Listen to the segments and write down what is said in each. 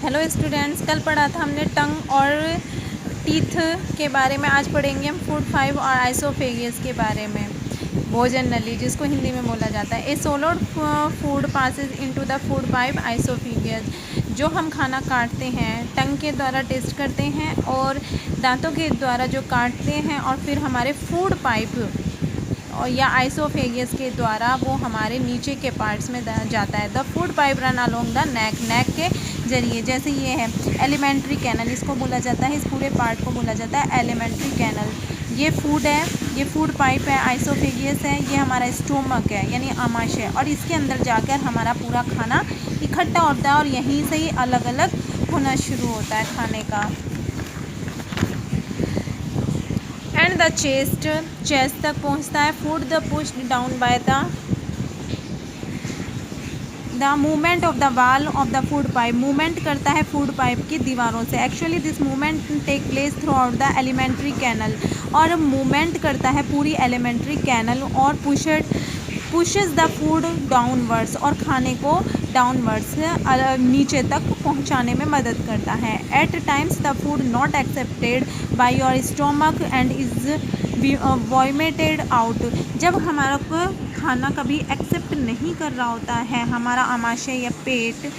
Hello students, कल पढ़ा था हमने टंग और टीथ के बारे में। आज पढ़ेंगे हम फूड फाइव और आइसोफेगियस के बारे में। भोजन नली, जिसको हिंदी में बोला जाता है। A solid food passes into the food pipe oesophagus. जो हम खाना काटते हैं टंग के द्वारा टेस्ट करते हैं और दांतों के द्वारा जो काटते हैं और फिर हमारे फूड पाइप और या आइसोफेगियस के द्वारा वो हमारे नीचे के पार्ट्स में जाता है। The food pipe run along the neck के जरिए। जैसे ये है एलिमेंट्री कैनल, इसको बोला जाता है, इस पूरे पार्ट को बोला जाता है एलिमेंट्री कैनल। ये फूड है, ये फूड पाइप है, आइसोफेगियस है, ये हमारा स्टोमक है यानी आमाशय, और इसके अंदर जाकर हमारा पूरा खाना इकट्ठा होता है और यहीं से ही अलग अलग होना शुरू होता है खाने का। एंड द चेस्ट तक पहुंचता है। Food the pushed down by the movement of the wall of the food pipe. Movement करता है फूड पाइप की दीवारों से। Actually this movement take place throughout the alimentary canal, और मूवमेंट करता है पूरी एलिमेंट्री कैनल और पुशेस द फूड डाउनवर्ड्स, और खाने को डाउनवर्ड्स नीचे तक पहुंचाने में मदद करता है। At times the food not accepted by your stomach and is vomited out. जब हमारा खाना कभी एक्सेप्ट नहीं कर रहा होता है, हमारा आमाशय या पेट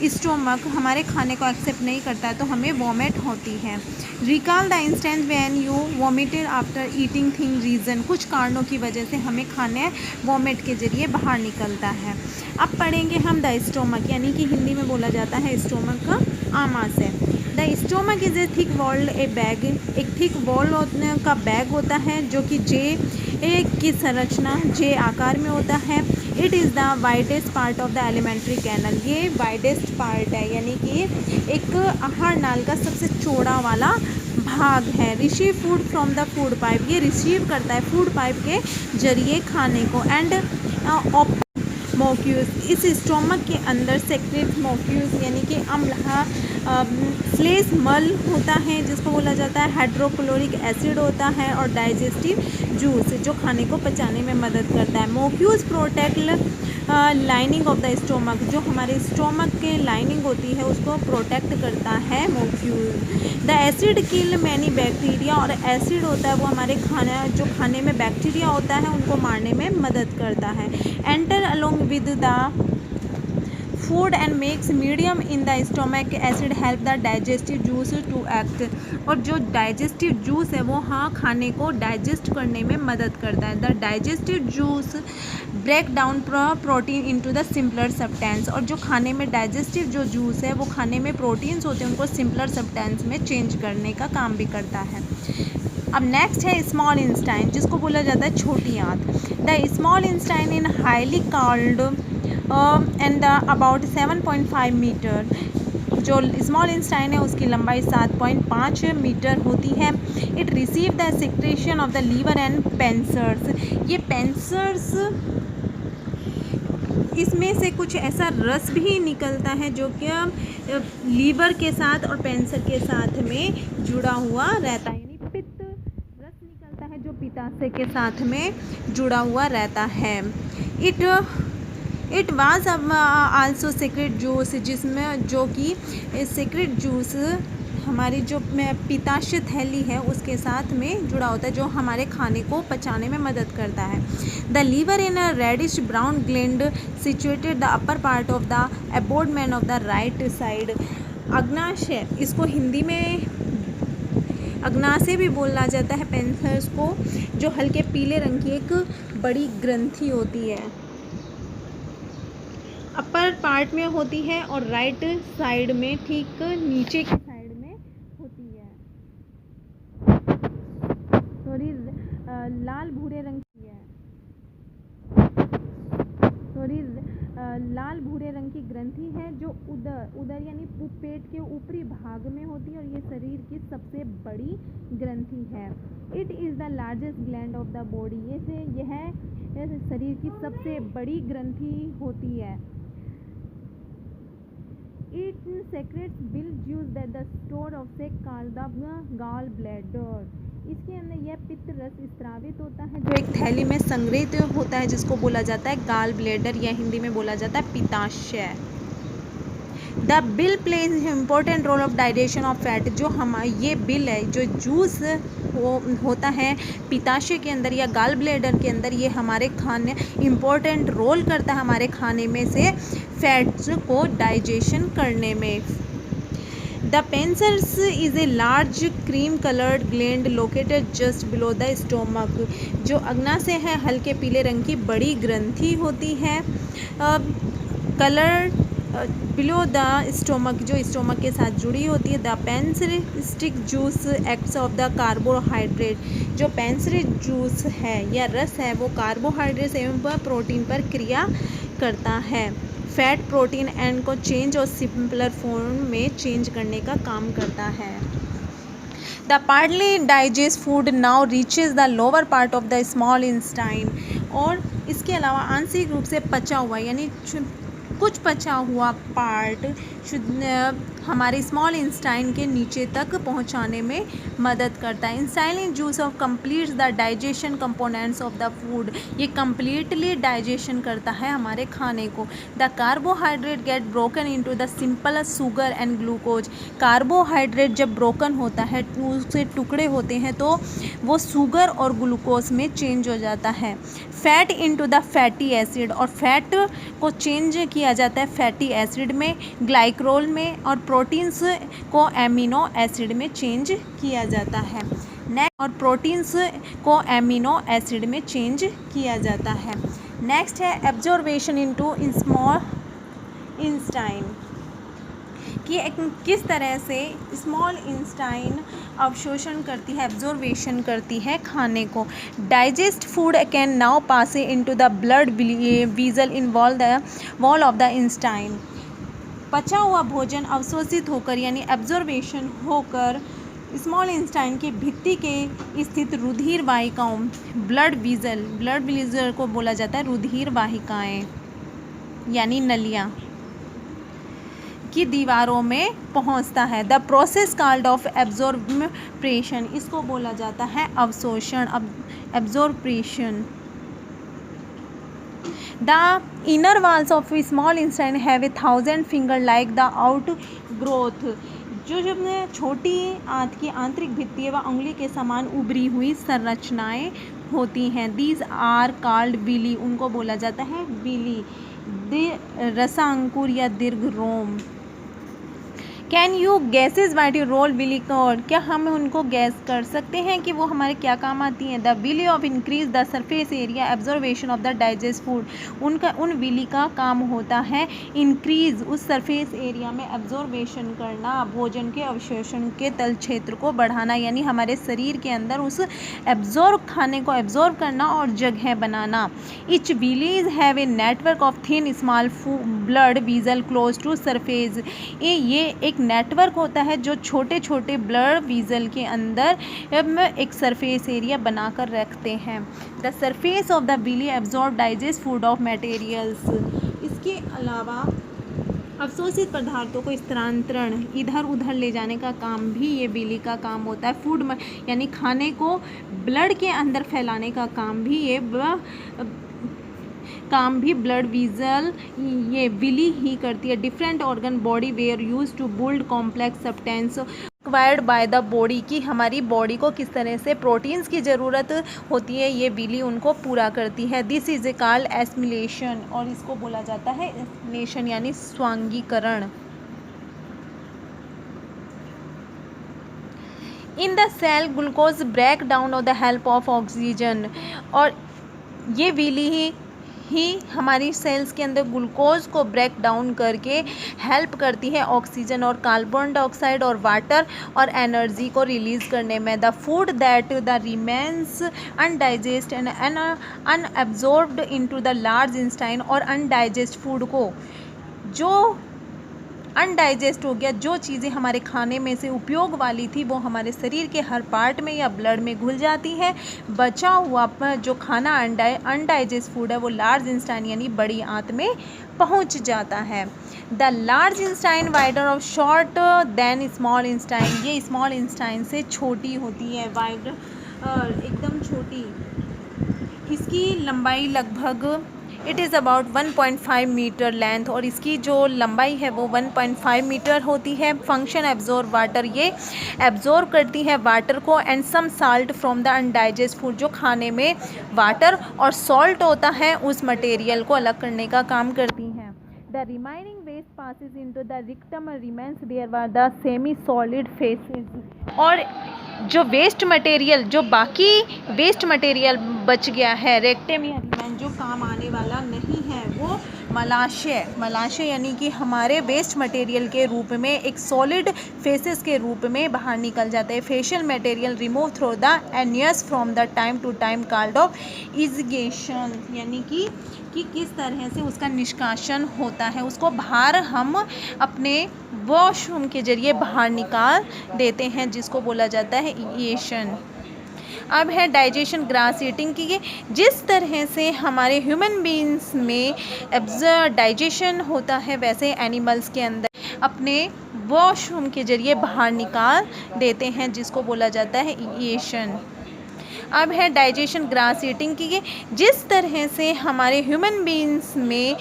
स्टोमक हमारे खाने को एक्सेप्ट नहीं करता है, तो हमें वॉमिट होती है। Recall the instant when you vomited after eating thing reason. कुछ कारणों की वजह से हमें खाने वॉमिट के जरिए बाहर निकलता है। अब पढ़ेंगे हम द स्टोमक, यानी कि हिंदी में बोला जाता है स्टोमक का आमाशय। The stomach is a thick walled a bag. एक थिक वॉल का बैग होता है जो कि जे की संरचना जे आकार में होता है। It is the widest part of the alimentary canal. ये वाइडेस्ट पार्ट है, यानी कि एक आहार नाल का सबसे चौड़ा वाला भाग है। Receive food from the food pipe. ये रिसीव करता है फूड पाइप के जरिए खाने को। एंड मोक्यूज, इस स्टोमक के अंदर सेक्रेट मोक्यूज यानी कि अम्ल स्लेस मल होता है, जिसको बोला जाता है हाइड्रोक्लोरिक एसिड होता है, और डाइजेस्टिव जूस जो खाने को पचाने में मदद करता है। Mucus protect lining of the stomach. जो हमारे स्टोमक के लाइनिंग होती है उसको प्रोटेक्ट करता है mucus. The acid kill many bacteria, और एसिड होता है वो हमारे खाने में बैक्टीरिया होता है उनको मारने में मदद करता है। Enter along with the food and makes medium in the stomach. Acid help the digestive juice to act, और जो डाइजेस्टिव जूस है वो खाने को डाइजेस्ट करने में मदद करता है। The digestive juice break down protein into the simpler substance, और जो खाने में डाइजेस्टिव जो जूस है वो खाने में प्रोटीन्स होते हैं उनको सिंपलर सब्सटेंस में चेंज करने का काम भी करता है। अब नेक्स्ट है स्मॉल इंस्टाइन, जिसको बोला जाता है छोटी आंत। The small intestine in highly coiled and about 7.5 metre. जो स्मॉल इंस्टाइन है उसकी लंबाई 7.5 मीटर होती है। It receive the secretion of the liver and pancreas. ये पेंसर्स, इसमें से कुछ ऐसा रस भी निकलता है जो कि लीवर के साथ और पेंसर के साथ में जुड़ा हुआ रहता है, यानी पित्त रस निकलता है जो पित्ताशय के साथ में जुड़ा हुआ रहता है। It was also secret juice, जिसमें जो कि सीक्रेट जूस हमारी जो पित्ताशय थैली है उसके साथ में जुड़ा होता है, जो हमारे खाने को पचाने में मदद करता है। The liver in a reddish brown gland situated the upper part of the abdomen of the right side. अग्नाशय, इसको हिंदी में अग्नाशय भी बोला जाता है पेंसर्स को, जो हल्के पीले रंग की एक बड़ी ग्रंथि होती है, अपर पार्ट में होती है और राइट साइड में ठीक नीचे की साइड में होती है। सॉरी, लाल भूरे रंग की है। सॉरी, लाल भूरे रंग की ग्रंथि है जो उदर यानी पेट के ऊपरी भाग में होती है, और ये शरीर की सबसे बड़ी ग्रंथि है। It is the largest gland of the body. यह शरीर की सबसे बड़ी ग्रंथि होती है। It secretes bile juice that the store of sick called the gall bladder. इसके अंदर यह पित्त रस स्त्रावित होता है जो एक थैली में संग्रहित होता है, जिसको बोला जाता है गाल ब्लैडर, या हिंदी में बोला जाता है पित्ताशय। The bile plays important role of digestion of fat. जो हम ये बिल है, जो जूस होता है पित्ताशय के अंदर या गाल ब्लैडर के अंदर, ये हमारे खाने इम्पोर्टेंट रोल करता है हमारे खाने में से फैट्स को डाइजेशन करने में। The pancreas is a large cream coloured gland located just below the stomach. जो अग्नाशय है हल्के पीले रंग की बड़ी ग्रंथि होती है, कलर बिलो द स्टोमक, जो स्टोमक के साथ जुड़ी होती है। The pancreatic juice acts of the carbohydrate. जो पेंसरिक जूस है या रस है वो कार्बोहाइड्रेट एवं प्रोटीन पर क्रिया करता है, फैट प्रोटीन एंड को चेंज और सिंपलर फॉर्म में चेंज करने का काम करता है। The partly digest food now reaches the lower part of the small Einstein. और इसके अलावा आंशिक रूप से पचा हुआ यानी कुछ पचा हुआ पार्ट हमारे स्मॉल इंस्टाइन के नीचे तक पहुंचाने में मदद करता है। Einstein juice of completes the digestion components of the food. ये कंप्लीटली डाइजेशन करता है हमारे खाने को। The carbohydrate get broken into the simple sugar and glucose. Carbohydrate जब ब्रोकन होता है, उससे टुकड़े होते हैं, तो वो शुगर और ग्लूकोज में चेंज हो जाता है। Fat into the fatty acid. और फैट को चेंज किया जाता है फैटी एसिड में, ग्लाइकोल में, और प्रोटीन्स को एमिनो एसिड में चेंज किया जाता है। नेक्स्ट, और प्रोटीन्स को एमिनो एसिड में चेंज किया जाता है। नेक्स्ट है एब्जॉर्बेशन इनटू स्मॉल इंस्टाइन, कि किस तरह से स्मॉल इंस्टाइन अवशोषण करती है, एब्जॉर्बेशन करती है खाने को। Digest food can now pass into the blood वीजल in wall of the Einstein. पचा हुआ भोजन अवशोषित होकर यानी एब्जॉर्बेशन होकर स्मॉल इंस्टाइन की भित्ति के स्थित रुधिर वाहिकाओं, ब्लड वीजल को बोला जाता है रुधिर वाहिकाएं यानी नलियाँ की दीवारों में पहुंचता है। The process called off absorption, इसको बोला जाता है अवशोषण, absorption. The inner walls of small Einstein have 1000 finger like the out growth. जो जब छोटी आंत की आंतरिक भित्ति व उंगली के समान उभरी हुई संरचनाएं होती हैं। दीज आर कॉल्ड विली, उनको बोला जाता है विली। रसांकुर या दीर्घ रोम। Can you guesses what you roll villi called. क्या हम उनको गैस कर सकते हैं कि वो हमारे क्या काम आती हैं। The villi of increase the surface area absorption of the digest food. उन विली का काम होता है इंक्रीज, उस सरफेस एरिया में एब्जॉर्बेशन करना, भोजन के अवशोषण के तल क्षेत्र को बढ़ाना, यानी हमारे शरीर के अंदर उस खाने को एब्जॉर्ब करना और जगह बनाना। Each villi have a network of thin small blood vessel close to surface. ये एक नेटवर्क होता है जो छोटे छोटे ब्लड वीजल के अंदर एक सरफेस एरिया बनाकर रखते हैं। The surface of the villi absorb digest food of materials. इसके अलावा अवशोषित पदार्थों को स्थानांतरण, इधर उधर ले जाने का काम भी ये विली का काम होता है। फूड यानी खाने को ब्लड के अंदर फैलाने का काम भी ब्लड वीजल ये विली ही करती है। Different organ body where use to build complex substance acquired by the body, की हमारी बॉडी को किस तरह से प्रोटीन्स की ज़रूरत होती है, ये विली उनको पूरा करती है। This is a called assimilation, और इसको बोला जाता है एसिमिलेशन यानी स्वांगीकरण। In the cell glucose break down of the help of oxygen. और ये विली ही हमारी सेल्स के अंदर ग्लूकोज को ब्रेक डाउन करके हेल्प करती है ऑक्सीजन और कार्बन डाइऑक्साइड और वाटर और एनर्जी को रिलीज करने में। The food that the remains अनडाइजेस्ट and unabsorbed into the large Einstein. और अनडाइजेस्ट फूड को जो अनडाइजेस्ट हो गया, जो चीज़ें हमारे खाने में से उपयोग वाली थी वो हमारे शरीर के हर पार्ट में या ब्लड में घुल जाती है। बचा हुआ जो खाना अनडाइजेस्ट फूड है वो लार्ज इंस्टाइन यानी बड़ी आंत में पहुंच जाता है। The large intestine wider of short than small intestine. ये स्मॉल इंस्टाइन से छोटी होती है, वाइडर एकदम छोटी। इसकी लंबाई लगभग it is about 1.5 metre length और इसकी जो लंबाई है वो 1.5 मीटर होती है। फंक्शन एब्जॉर्ब वाटर, ये एब्जॉर्ब करती है वाटर को and some salt from the undigest food, जो खाने में वाटर और सॉल्ट होता है उस मटेरियल को अलग करने का काम करती हैं। The remaining waste passes into the rectum remains there were the semi solid faeces, और जो वेस्ट मटेरियल, जो बाकी वेस्ट मटेरियल बच गया है रेक्टम या रिमेन, जो काम आने वाला नहीं है, वो मलाशय यानी कि हमारे वेस्ट मटेरियल के रूप में एक सॉलिड फेसेस के रूप में बाहर निकल जाते हैं। Faecal material remove through the anus from the time to time called of egestion, यानी कि किस तरह से उसका निष्कासन होता है, उसको बाहर हम अपने वॉशरूम के जरिए बाहर निकाल देते हैं, जिसको बोला जाता है इएशन। अब है डाइजेशन ग्रास ईटिंग की, जिस तरह से हमारे ह्यूमन बीइंग्स में डाइजेशन होता है वैसे एनिमल्स के अंदर अपने वॉशरूम के जरिए बाहर निकाल देते हैं, जिसको बोला जाता है इएशन। अब है डाइजेशन ग्रास ईटिंग की, जिस तरह से हमारे ह्यूमन बीइंग्स में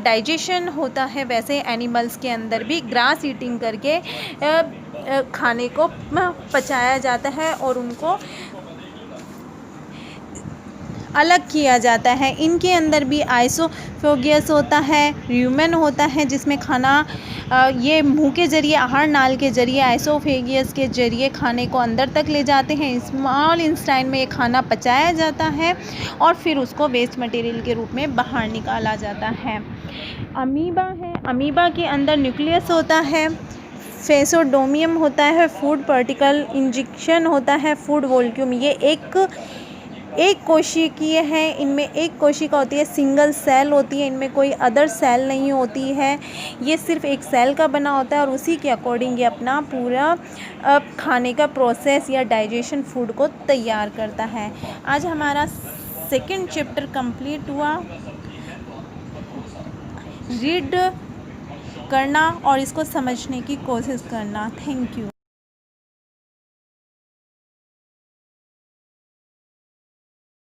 डाइजेशन होता है वैसे एनिमल्स के अंदर भी ग्रास ईटिंग करके खाने को पचाया जाता है और उनको अलग किया जाता है। इनके अंदर भी आइसोफेगस होता है, र्यूमेन होता है, जिसमें खाना ये मुंह के जरिए, आहार नाल के जरिए, आइसोफेगस के जरिए खाने को अंदर तक ले जाते हैं। स्मॉल इंटेस्टाइन में ये खाना पचाया जाता है और फिर उसको वेस्ट मटेरियल के रूप में बाहर निकाला जाता है। अमीबा है, अमीबा के अंदर न्यूक्लियस होता है, फेसोडोमियम होता है, फूड पार्टिकल इंजेक्शन होता है, फूड वॉल्यूम, ये एक कोशिकीय है। इनमें एक कोशिका होती है, सिंगल सेल होती है, इनमें कोई अदर सेल नहीं होती है, ये सिर्फ एक सेल का बना होता है और उसी के अकॉर्डिंग ये अपना पूरा खाने का प्रोसेस या डाइजेशन फूड को तैयार करता है। आज हमारा सेकंड चैप्टर कंप्लीट हुआ। रीड करना और इसको समझने की कोशिश करना। Thank you.